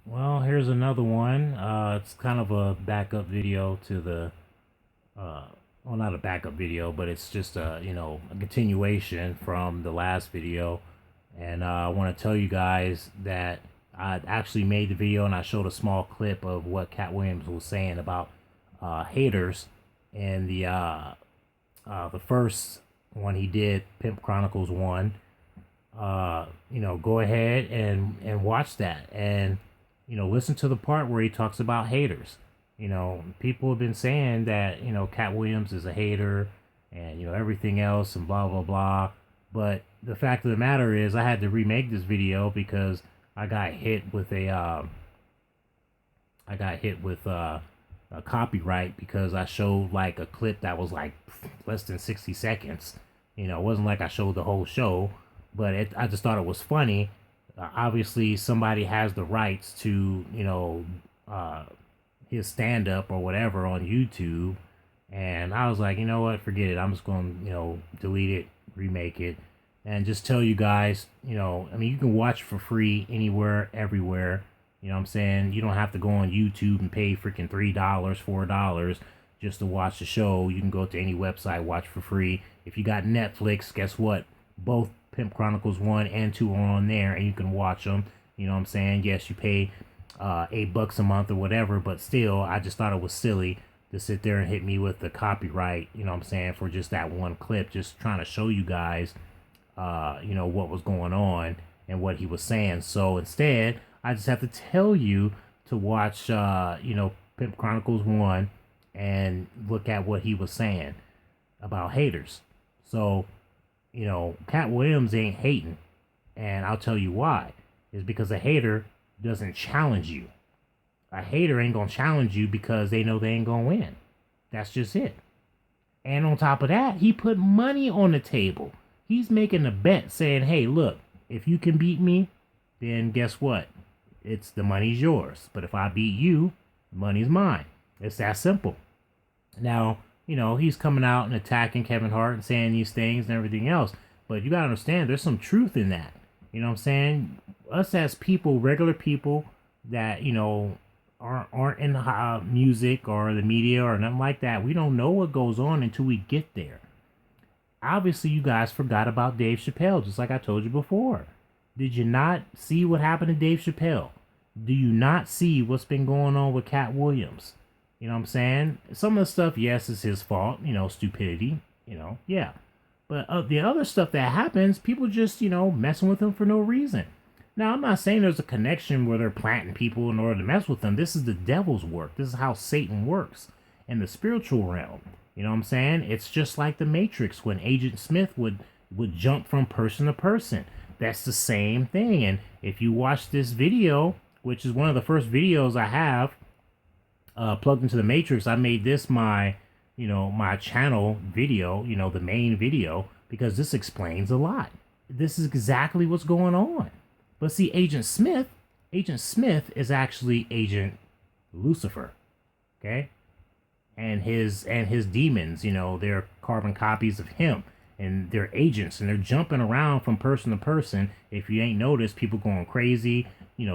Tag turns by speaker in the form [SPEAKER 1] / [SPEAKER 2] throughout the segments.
[SPEAKER 1] Well, here's another one. It's kind of a backup video to the, uh, well, not a backup video, but it's just a continuation from the last video. And I want to tell you guys that I actually made the video and I showed a small clip of what Katt Williams was saying about haters and the first one he did, Pimp Chronicles 1. Go ahead and watch that, and listen to the part where he talks about haters. People have been saying that Katt Williams is a hater, and everything else and blah blah blah. But the fact of the matter is, I had to remake this video because I got hit with a copyright because I showed like a clip that was like less than 60 seconds. It wasn't like I showed the whole show, but I just thought it was funny. Obviously, somebody has the rights to, uh, his stand up or whatever on YouTube. And I was like, you know what, forget it. I'm just going to, delete it, remake it, and just tell you guys, I mean, you can watch for free anywhere, everywhere. You know what I'm saying? You don't have to go on YouTube and pay freaking $3, $4 just to watch the show. You can go to any website, watch for free. If you got Netflix, guess what? Both Pimp Chronicles 1 and 2 are on there and you can watch them. You know what I'm saying? Yes, you pay $8 a month or whatever, but still, I just thought it was silly to sit there and hit me with the copyright, you know what I'm saying, for just that one clip, just trying to show you guys, what was going on and what he was saying. So instead, I just have to tell you to watch, Pimp Chronicles 1 and look at what he was saying about haters. So, Katt Williams ain't hating. And I'll tell you why. Is because a hater doesn't challenge you. A hater ain't gonna challenge you because they know they ain't gonna win. That's just it. And on top of that, he put money on the table. He's making a bet saying, hey, look, if you can beat me, then guess what? It's the money's yours. But if I beat you, the money's mine. It's that simple. Now, he's coming out and attacking Kevin Hart and saying these things and everything else. But you gotta understand, there's some truth in that. You know what I'm saying? Us as people, regular people that aren't in music or the media or nothing like that, we don't know what goes on until we get there. Obviously, you guys forgot about Dave Chappelle, just like I told you before. Did you not see what happened to Dave Chappelle? Do you not see what's been going on with Katt Williams? You know what I'm saying? Some of the stuff, yes, is his fault, stupidity, yeah. But the other stuff that happens, people just, messing with him for no reason. Now, I'm not saying there's a connection where they're planting people in order to mess with them. This is the devil's work. This is how Satan works in the spiritual realm. You know what I'm saying? It's just like the Matrix when Agent Smith would jump from person to person. That's the same thing. And if you watch this video, which is one of the first videos I have plugged into the Matrix, I made this my channel video, the main video, because this explains a lot. This is exactly what's going on. But see, Agent Smith is actually Agent Lucifer, okay? And his demons, they're carbon copies of him, and they're agents, and they're jumping around from person to person. If you ain't noticed, people going crazy,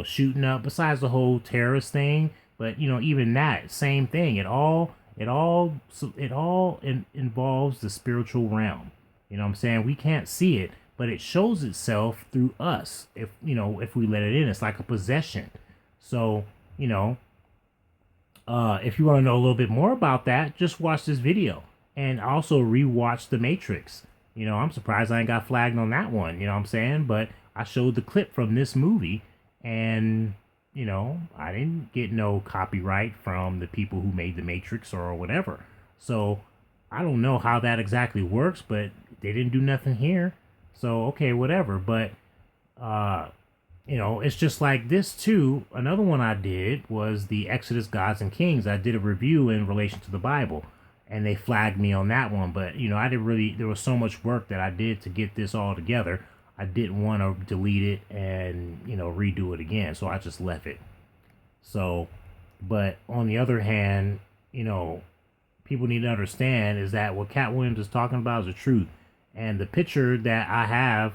[SPEAKER 1] shooting up. Besides the whole terrorist thing, but even that same thing. It all involves the spiritual realm. You know what I'm saying? We can't see it, but it shows itself through us. If we let it in, it's like a possession. So, if you want to know a little bit more about that, just watch this video and also rewatch The Matrix. I'm surprised I ain't got flagged on that one. You know what I'm saying? But I showed the clip from this movie, and I didn't get no copyright from the people who made The Matrix or whatever. So I don't know how that exactly works, but they didn't do nothing here. So okay, whatever. But uh, it's just like this too. Another one I did was the Exodus Gods and Kings. I did a review in relation to the Bible, and they flagged me on that one. But I didn't really. There was so much work that I did to get this all together. I didn't want to delete it and redo it again, so I just left it. So, but on the other hand, people need to understand is that what Katt Williams is talking about is the truth. And the picture that I have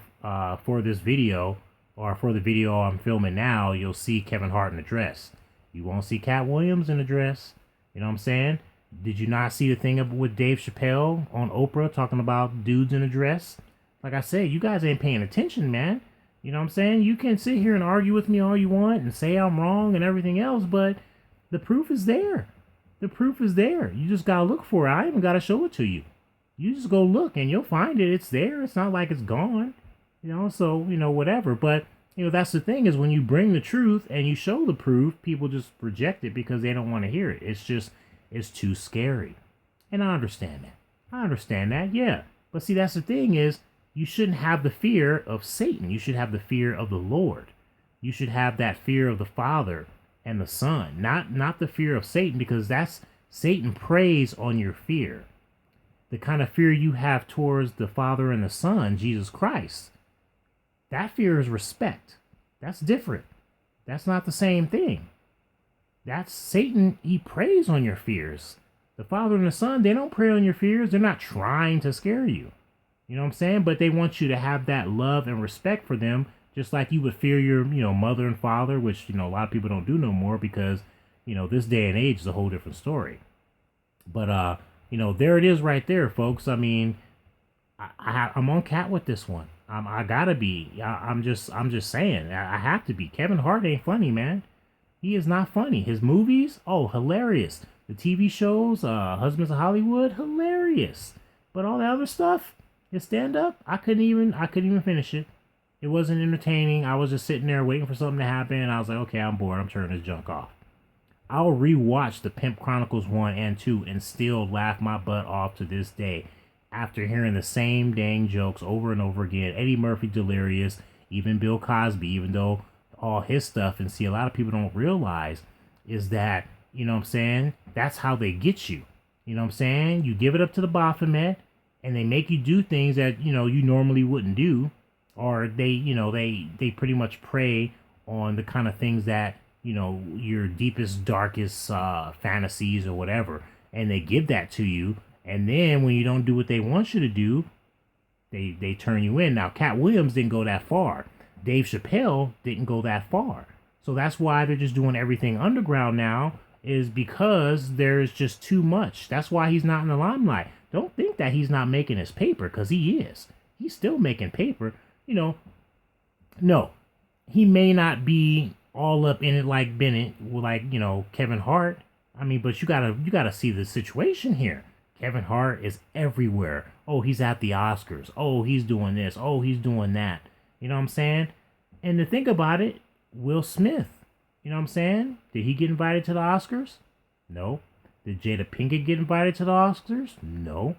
[SPEAKER 1] for this video or for the video I'm filming now, you'll see Kevin Hart in a dress. You won't see Katt Williams in a dress. You know what I'm saying? Did you not see the thing with Dave Chappelle on Oprah talking about dudes in a dress? Like I said, you guys ain't paying attention, man. You know what I'm saying? You can sit here and argue with me all you want and say I'm wrong and everything else, but the proof is there. The proof is there. You just gotta look for it. I even gotta show it to you. You just go look and you'll find it. It's there. It's not like it's gone. So, whatever. But, that's the thing is when you bring the truth and you show the proof, people just reject it because they don't want to hear it. It's too scary. And I understand that. Yeah. But see, that's the thing is you shouldn't have the fear of Satan. You should have the fear of the Lord. You should have that fear of the Father and the Son, not the fear of Satan, because Satan preys on your fear. The kind of fear you have towards the Father and the Son, Jesus Christ, that fear is respect. That's different. That's not the same thing. That's Satan. He preys on your fears. The Father and the Son, they don't prey on your fears. They're not trying to scare you. You know what I'm saying? But they want you to have that love and respect for them, just like you would fear your, mother and father, which, a lot of people don't do no more because, this day and age is a whole different story. But, there it is right there, folks. I mean, I'm on Katt with this one. I gotta be. I'm just saying. I have to be. Kevin Hart ain't funny, man. He is not funny. His movies, oh, hilarious. The TV shows, Husbands of Hollywood, hilarious. But all the other stuff, his stand up, I couldn't even finish it. It wasn't entertaining. I was just sitting there waiting for something to happen, and I was like, okay, I'm bored. I'm turning this junk off. I'll rewatch the Pimp Chronicles 1 and 2 and still laugh my butt off to this day after hearing the same dang jokes over and over again. Eddie Murphy delirious, even Bill Cosby, even though all his stuff, and see, a lot of people don't realize is that, that's how they get you. You know what I'm saying? You give it up to the Baphomet, and they make you do things that, you normally wouldn't do, or they pretty much prey on the kind of things that, your deepest, darkest fantasies or whatever, and they give that to you, and then when you don't do what they want you to do, they turn you in. Now, Katt Williams didn't go that far. Dave Chappelle didn't go that far. So that's why they're just doing everything underground now, is because there's just too much. That's why he's not in the limelight. Don't think that he's not making his paper, because he is. He's still making paper. No, he may not be all up in it like Bennett, like, Kevin Hart. I mean, but you gotta see the situation here. Kevin Hart is everywhere. Oh, he's at the Oscars. Oh, he's doing this. Oh, he's doing that. You know what I'm saying? And to think about it, Will Smith, you know what I'm saying? Did he get invited to the Oscars? No. Did Jada Pinkett get invited to the Oscars? No.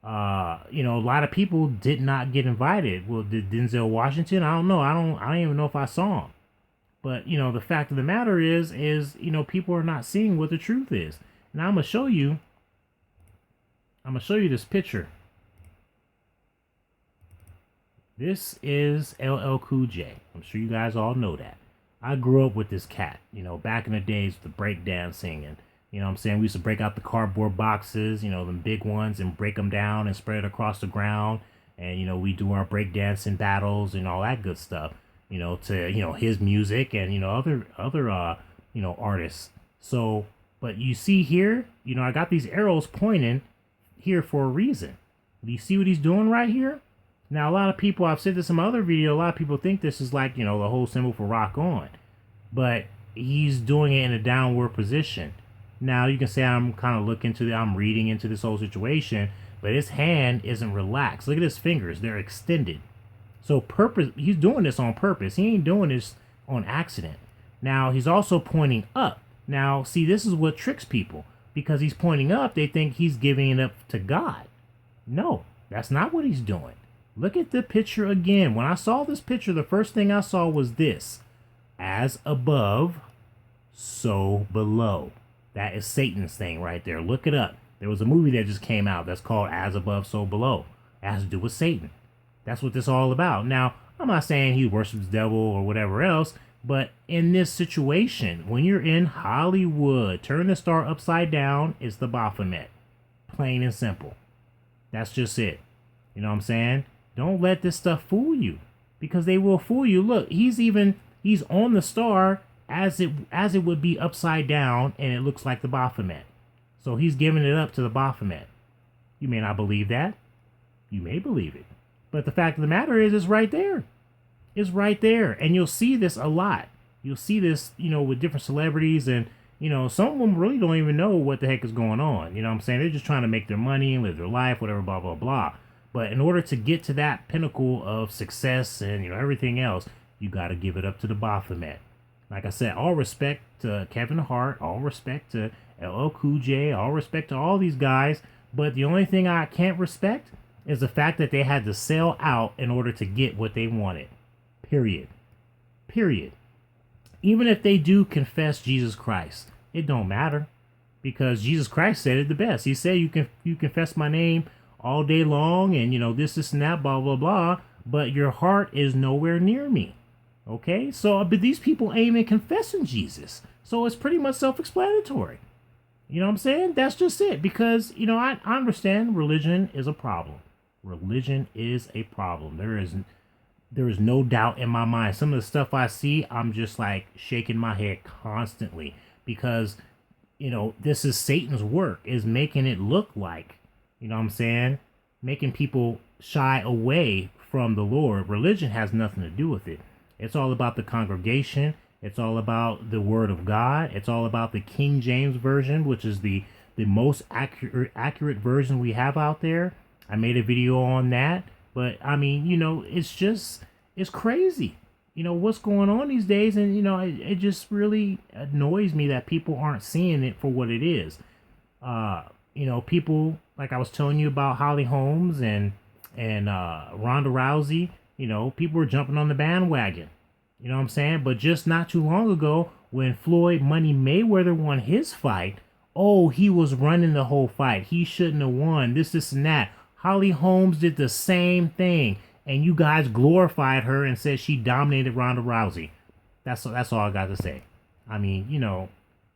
[SPEAKER 1] A lot of people did not get invited. Well, did Denzel Washington? I don't know. I don't even know if I saw him. But, the fact of the matter is, people are not seeing what the truth is. Now I'm going to show you this picture. This is LL Cool J. I'm sure you guys all know that. I grew up with this cat, back in the days with the breakdancing, and, we used to break out the cardboard boxes, them big ones, and break them down and spread it across the ground. And, we do our breakdancing battles and all that good stuff, to, his music and, other artists. So, but you see here, I got these arrows pointing here for a reason. Do you see what he's doing right here? Now, a lot of people, I've said this in my other video, a lot of people think this is like, the whole symbol for rock on. But he's doing it in a downward position. Now, you can say I'm kind of I'm reading into this whole situation, but his hand isn't relaxed. Look at his fingers. They're extended. So he's doing this on purpose. He ain't doing this on accident. Now, he's also pointing up. Now, see, this is what tricks people. Because he's pointing up, they think he's giving it up to God. No, that's not what he's doing. Look at the picture again. When I saw this picture, the first thing I saw was this. As above, so below. That is Satan's thing right there. Look it up. There was a movie that just came out that's called As Above, So Below. It has to do with Satan. That's what this is all about. Now, I'm not saying he worships the devil or whatever else, but in this situation, when you're in Hollywood, turn the star upside down, it's the Baphomet. Plain and simple. That's just it. You know what I'm saying? Don't let this stuff fool you, because they will fool you. Look, he's on the star as it would be upside down, and it looks like the Baphomet. So he's giving it up to the Baphomet. You may not believe that. You may believe it. But the fact of the matter is, it's right there. It's right there. And you'll see this a lot. You'll see this, with different celebrities, and, some of them really don't even know what the heck is going on. You know what I'm saying? They're just trying to make their money and live their life, whatever, blah, blah, blah. But in order to get to that pinnacle of success and, everything else, you got to give it up to the Baphomet. Like I said, all respect to Kevin Hart, all respect to LL Cool J, all respect to all these guys. But the only thing I can't respect is the fact that they had to sell out in order to get what they wanted. Period. Period. Even if they do confess Jesus Christ, it don't matter, because Jesus Christ said it the best. He said, you confess my name all day long, and this and that, blah blah blah, but your heart is nowhere near me. Okay, so but these people ain't even confessing Jesus, so it's pretty much self-explanatory. You know what I'm saying? That's just it. Because I understand religion is a problem. Religion is a problem. There is no doubt in my mind. Some of the stuff I see, I'm just like shaking my head constantly, because this is Satan's work, is making it look like, what I'm saying, making people shy away from the Lord. Religion has nothing to do with it. It's all about the congregation. It's all about the Word of God. It's all about the King James Version, which is the most accurate version we have out there. I made a video on that. But, I mean, it's crazy. What's going on these days. And, it just really annoys me that people aren't seeing it for what it is. People, like I was telling you about Holly Holmes and Ronda Rousey, people were jumping on the bandwagon. You know what I'm saying? But just not too long ago, when Floyd Money Mayweather won his fight, he was running the whole fight. He shouldn't have won. This, and that. Holly Holmes did the same thing, and you guys glorified her and said she dominated Ronda Rousey. That's all I got to say. I mean,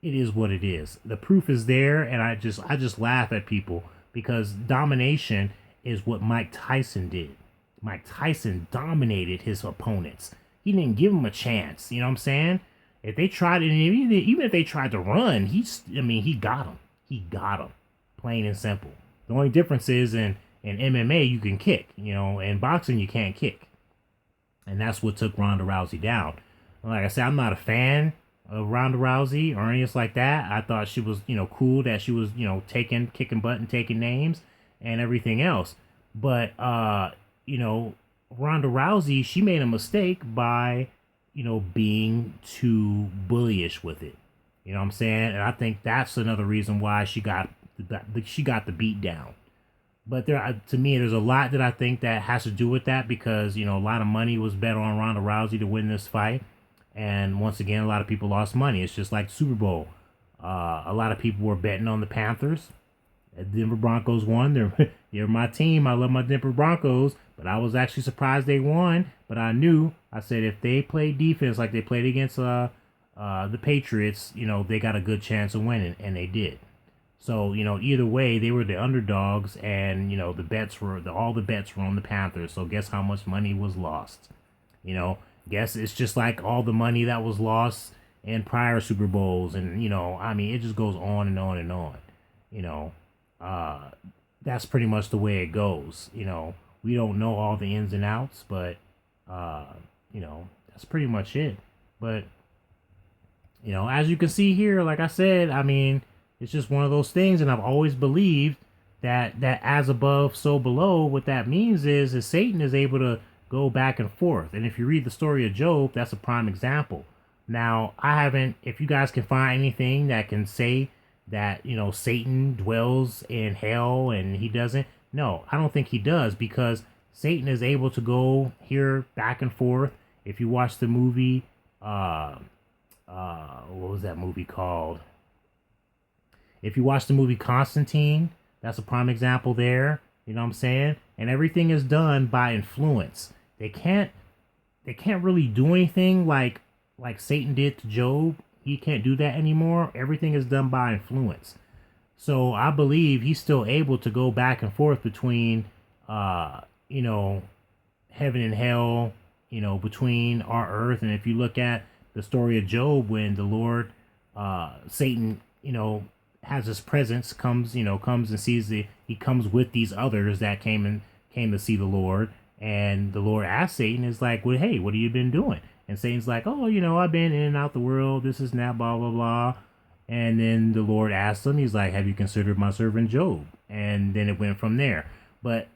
[SPEAKER 1] it is what it is. The proof is there, and I just laugh at people, because domination is what Mike Tyson did. Mike Tyson dominated his opponents. He didn't give him a chance. You know what I'm saying? If they tried, and even if they tried to run, he got him. He got him. Plain and simple. The only difference is in MMA you can kick. In boxing you can't kick. And that's what took Ronda Rousey down. Like I said, I'm not a fan of Ronda Rousey or anything like that. I thought she was, cool that she was, kicking butt and taking names and everything else. But, Ronda Rousey, she made a mistake by, being too bullyish with it. You know what I'm saying? And I think that's another reason why she got the beat down. But to me, there's a lot that I think that has to do with that, because, a lot of money was bet on Ronda Rousey to win this fight. And once again, a lot of people lost money. It's just like the Super Bowl. A lot of people were betting on the Panthers. The Denver Broncos won. They're my team. I love my Denver Broncos. But I was actually surprised they won. But I said if they played defense like they played against the Patriots, they got a good chance of winning. And they did. So, either way, they were the underdogs. And, all the bets were on the Panthers. So guess how much money was lost? Guess it's just like all the money that was lost in prior Super Bowls. And, it just goes on and on and on. That's pretty much the way it goes. We don't know all the ins and outs, but, that's pretty much it. But, as you can see here, like I said, it's just one of those things. And I've always believed that as above, so below, what that means is Satan is able to go back and forth. And if you read the story of Job, that's a prime example. Now, if you guys can find anything that can say that, Satan dwells in hell and he doesn't. No, I don't think he does, because Satan is able to go here back and forth. If you watch the movie, what was that movie called? If you watch the movie Constantine, that's a prime example there. You know what I'm saying? And everything is done by influence. They can't really do anything like Satan did to Job. He can't do that anymore. Everything is done by influence. So I believe he's still able to go back and forth between, heaven and hell, between our earth. And if you look at the story of Job, when the Lord, Satan, has his presence, comes and sees he comes with these others that came to see the Lord. And the Lord asked Satan, is like, well, hey, what have you been doing? And Satan's like, oh, I've been in and out the world. This is that, blah, blah, blah. And then the Lord asked him, he's like, have you considered my servant Job? And then it went from there. But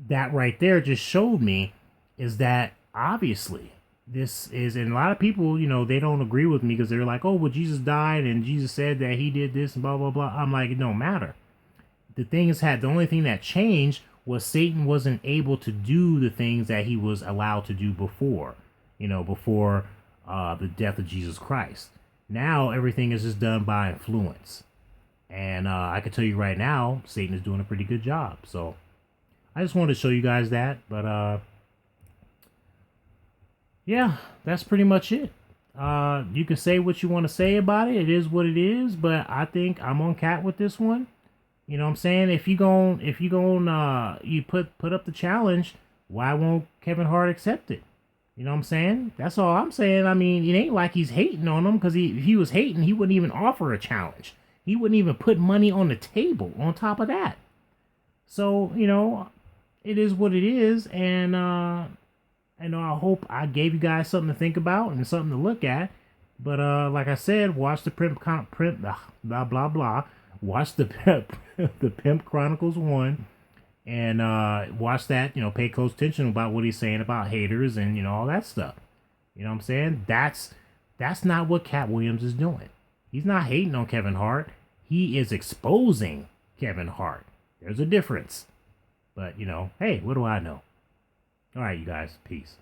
[SPEAKER 1] that right there just showed me is that obviously this is, and a lot of people, they don't agree with me because they're like, oh, well, Jesus died and Jesus said that he did this and blah, blah, blah. I'm like, it don't matter. The only thing that changed was Satan wasn't able to do the things that he was allowed to do before, before the death of Jesus Christ. Now everything is just done by influence. And I can tell you right now, Satan is doing a pretty good job. So I just wanted to show you guys that. But yeah, that's pretty much it. You can say what you want to say about it. It is what it is. But I think I'm on Katt with this one. You know what I'm saying? If you put up the challenge, why won't Kevin Hart accept it? You know what I'm saying? That's all I'm saying. I mean, it ain't like he's hating on him, because if he was hating, he wouldn't even offer a challenge. He wouldn't even put money on the table on top of that. So, it is what it is. And, I hope I gave you guys something to think about and something to look at. But, like I said, watch the blah, blah, blah. Watch the Pimp Chronicles 1. And watch that, pay close attention about what he's saying about haters and, all that stuff. You know what I'm saying? That's not what Katt Williams is doing. He's not hating on Kevin Hart. He is exposing Kevin Hart. There's a difference. But, hey, what do I know? All right, you guys. Peace.